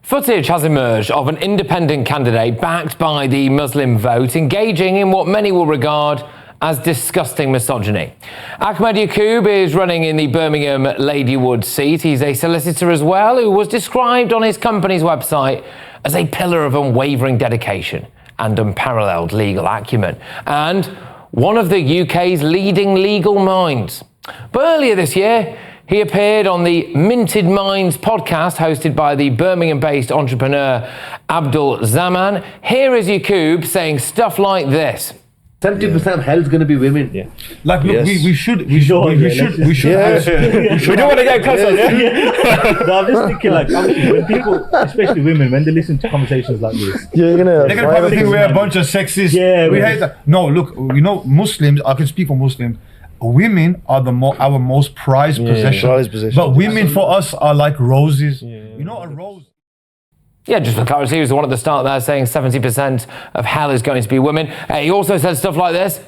Footage has emerged of an independent candidate backed by the Muslim vote engaging in what many will regard as disgusting misogyny. Ahmed Yaqub is running in the Birmingham Ladywood seat. He's a solicitor as well, who was described on his company's website as a pillar of unwavering dedication and unparalleled legal acumen, and one of the UK's leading legal minds. But earlier this year, he appeared on the Minted Minds podcast hosted by the Birmingham-based entrepreneur Abdul Zaman. Here is Yaqub saying stuff like this. 70% of hell is going to be women. Yeah. Like, look, Yes. we should. We don't want to get close on that. No, I'm just thinking, like, obviously, when people, especially women, when they listen to conversations like this, they're gonna probably think we're a bunch of sexists. Yeah, we hate that. No, look, you know, Muslims. I can speak for Muslims. Women are our most prized possession. But women for us are like roses. You know, a rose. Yeah, just for clarity, he was the one at the start there saying 70% of hell is going to be women. He also said stuff like this.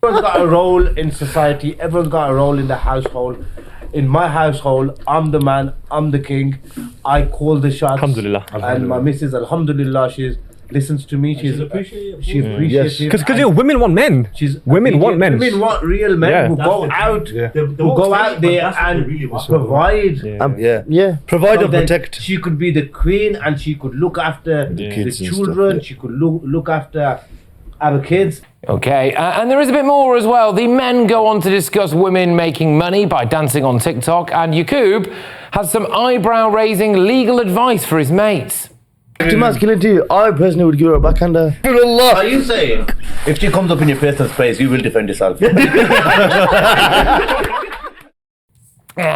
Everyone's got a role in society. Everyone's got a role in the household. In my household, I'm the man. I'm the king. I call the shots. Alhamdulillah. And my missus, alhamdulillah, she listens to me. She appreciates it. Because women want men. Women want men. Women want real men who go out, who go out there and provide. Provide and then protect. She could be the queen, and she could look after the children. She could look after our kids. Okay, and there is a bit more as well. The men go on to discuss women making money by dancing on TikTok, and Yaqub has some eyebrow-raising legal advice for his mates. To masculinity, I personally would give her a backhander. Are you saying if she comes up in your face and sprays, you will defend yourself? Yeah,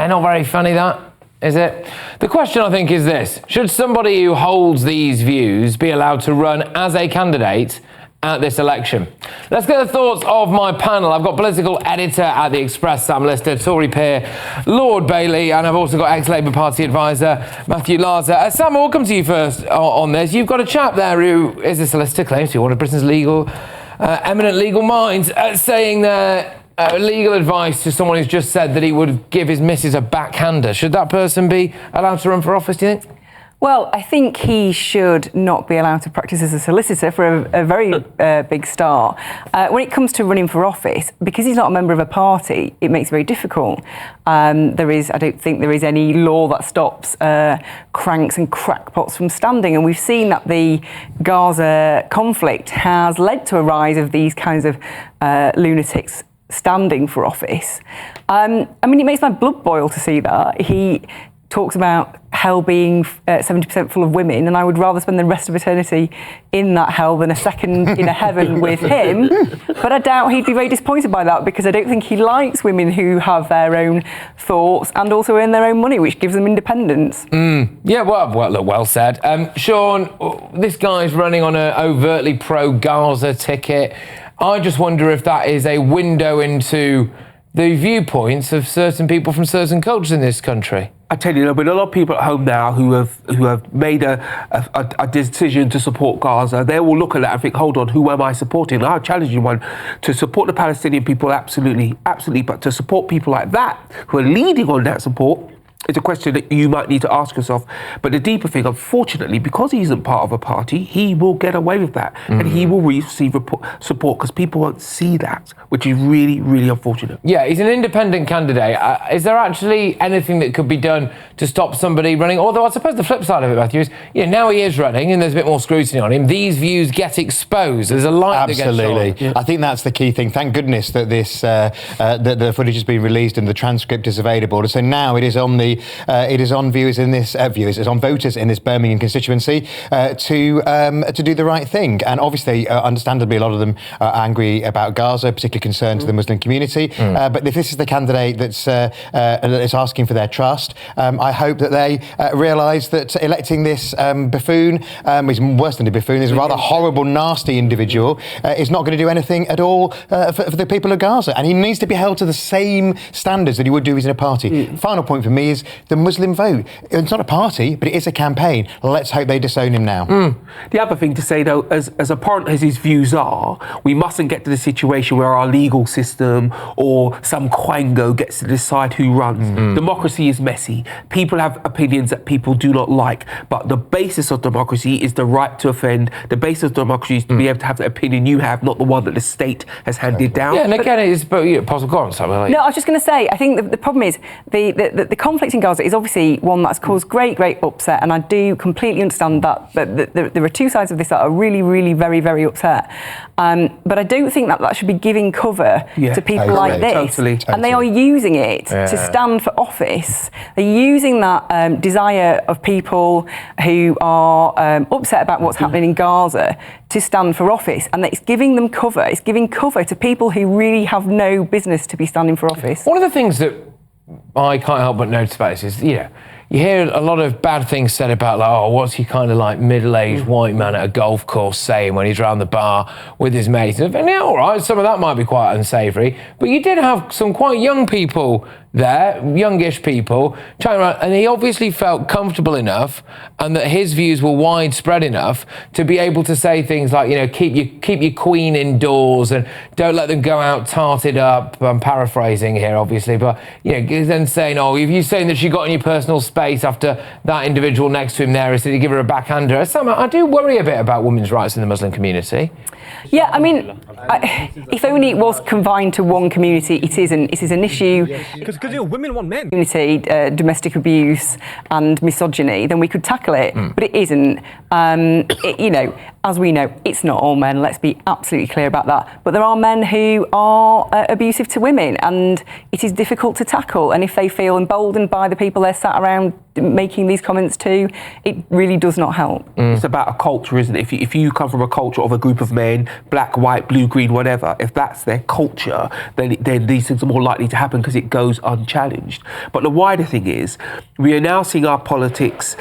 not very funny, that, is it? The question, I think, is this. Should somebody who holds these views be allowed to run as a candidate at this election? Let's get the thoughts of my panel. I've got political editor at The Express, Sam Lister, Tory peer, Lord Bailey, and I've also got ex-Labour Party advisor, Matthew Larser. Sam, I'll come to you first on this. You've got a chap there who is a solicitor, claims to be one of Britain's eminent legal minds, saying legal advice to someone who's just said that he would give his missus a backhander. Should that person be allowed to run for office, do you think? Well, I think he should not be allowed to practice as a solicitor for a very big start. When it comes to running for office, because he's not a member of a party, it makes it very difficult. I don't think there is any law that stops cranks and crackpots from standing. And we've seen that the Gaza conflict has led to a rise of these kinds of lunatics standing for office. I mean, it makes my blood boil to see that. He talks about hell being 70% full of women, and I would rather spend the rest of eternity in that hell than a second in a heaven with him. But I doubt he'd be very disappointed by that, because I don't think he likes women who have their own thoughts and also earn their own money, which gives them independence. Yeah, well said. Sean, this guy's running on an overtly pro-Gaza ticket. I just wonder if that is a window into the viewpoints of certain people from certain cultures in this country. I tell you, there'll be a lot of people at home now who have made a decision to support Gaza. They will look at that and think, hold on, who am I supporting? I'll challenge you one. To support the Palestinian people, absolutely, but to support people like that, who are leading on that support, it's a question that you might need to ask yourself. But the deeper thing, unfortunately, because he isn't part of a party, he will get away with that. And he will receive support because people won't see that, which is really, really unfortunate. Yeah, he's an independent candidate. Is there actually anything that could be done to stop somebody running? Although I suppose the flip side of it, Matthew, is now he is running and there's a bit more scrutiny on him. These views get exposed. There's a light that gets shone. Absolutely. Yeah. I think that's the key thing. Thank goodness that this the footage has been released and the transcript is available. So now it is on it's on voters in this Birmingham constituency to do the right thing. And obviously, understandably, a lot of them are angry about Gaza, particularly concerned to the Muslim community. But if this is the candidate that's asking for their trust, I hope that they realise that electing this buffoon, is worse than a buffoon, is a rather horrible, nasty individual, is not going to do anything at all for the people of Gaza. And he needs to be held to the same standards that he would do if he's in a party. Final point for me is is the Muslim vote. It's not a party, but it is a campaign. Let's hope they disown him now. The other thing to say, though, as apparent as his views are, we mustn't get to the situation where our legal system or some quango gets to decide who runs. Democracy is messy. People have opinions that people do not like, but the basis of democracy is the right to offend. The basis of democracy is to be able to have the opinion you have, not the one that the state has handed down. Yeah, and again, it's possible. Go on, something like. No, I was just going to say, I think the problem is the conflict in Gaza is obviously one that's caused great upset, and I do completely understand that there are two sides of this that are really, really very, very upset. But I don't think that should be giving cover to people like this. Totally. And they are using it to stand for office. They're using that desire of people who are upset about what's happening in Gaza to stand for office, and it's giving them cover. It's giving cover to people who really have no business to be standing for office. One of the things that I can't help but notice about this is, you hear a lot of bad things said about, like, oh, what's he kind of like middle-aged white man at a golf course saying when he's around the bar with his mates? And yeah, all right, some of that might be quite unsavoury, but you did have some quite young people there, youngish people, chatting around, and he obviously felt comfortable enough and that his views were widespread enough to be able to say things like, keep your queen indoors and don't let them go out tarted up. I'm paraphrasing here, obviously, but then saying, oh, if you're saying that she got in your personal space after that individual next to him there is that you give her a backhander. Somehow, I do worry a bit about women's rights in the Muslim community. Yeah, I mean, if only it was confined to one community, it isn't. It is an issue. Because women want men. Community, domestic abuse and misogyny, then we could tackle it. But it isn't. As we know, it's not all men. Let's be absolutely clear about that. But there are men who are abusive to women, and it is difficult to tackle. And if they feel emboldened by the people they're sat around making these comments to, it really does not help. It's about a culture, isn't it? If you come from a culture of a group of men, black, white, blue, green, whatever, if that's their culture, then these things are more likely to happen because it goes unchallenged. But the wider thing is, we are now seeing our politics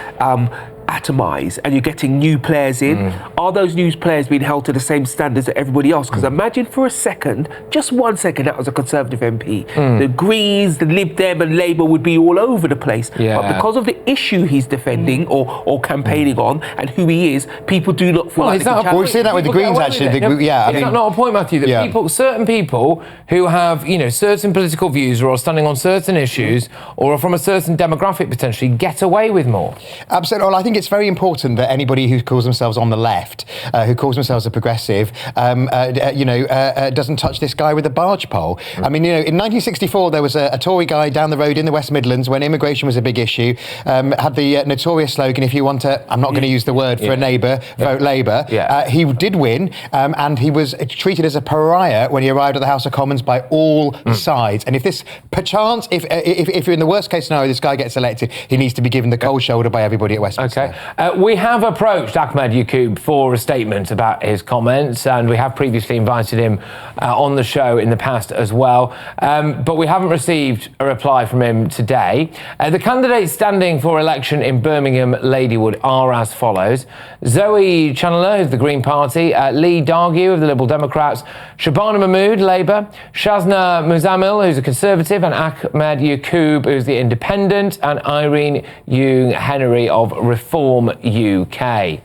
atomize, and you're getting new players in. Are those new players being held to the same standards that everybody else? Because imagine for a second, just 1 second, that was a Conservative MP. The Greens, the Lib Dem and Labour would be all over the place. But because of the issue he's defending or campaigning on and who he is, people do not feel like they can challenge. We've seen that with the Greens, actually. Is that not a point, Matthew, that certain people who have, certain political views or are standing on certain issues or are from a certain demographic potentially get away with more? Absolutely. Well, I think it's very important that anybody who calls themselves on the left, who calls themselves a progressive, doesn't touch this guy with a barge pole. I mean, in 1964, there was a Tory guy down the road in the West Midlands when immigration was a big issue, had the notorious slogan, if you want to, I'm not going to use the word for a neighbour, vote Labour. He did win, and he was treated as a pariah when he arrived at the House of Commons by all sides. And if this, perchance, if you're in the worst case scenario, this guy gets elected, he needs to be given the cold shoulder by everybody at Westminster. Okay. We have approached Ahmed Yaqub for a statement about his comments, and we have previously invited him on the show in the past as well, but we haven't received a reply from him today. The candidates standing for election in Birmingham Ladywood are as follows: Zoe Chandler, who's the Green Party, Lee Dargue of the Liberal Democrats, Shabana Mahmood, Labour, Shazna Muzamil, who's a Conservative, and Ahmed Yaqub, who's the Independent, and Irene Young Henry of Reform UK.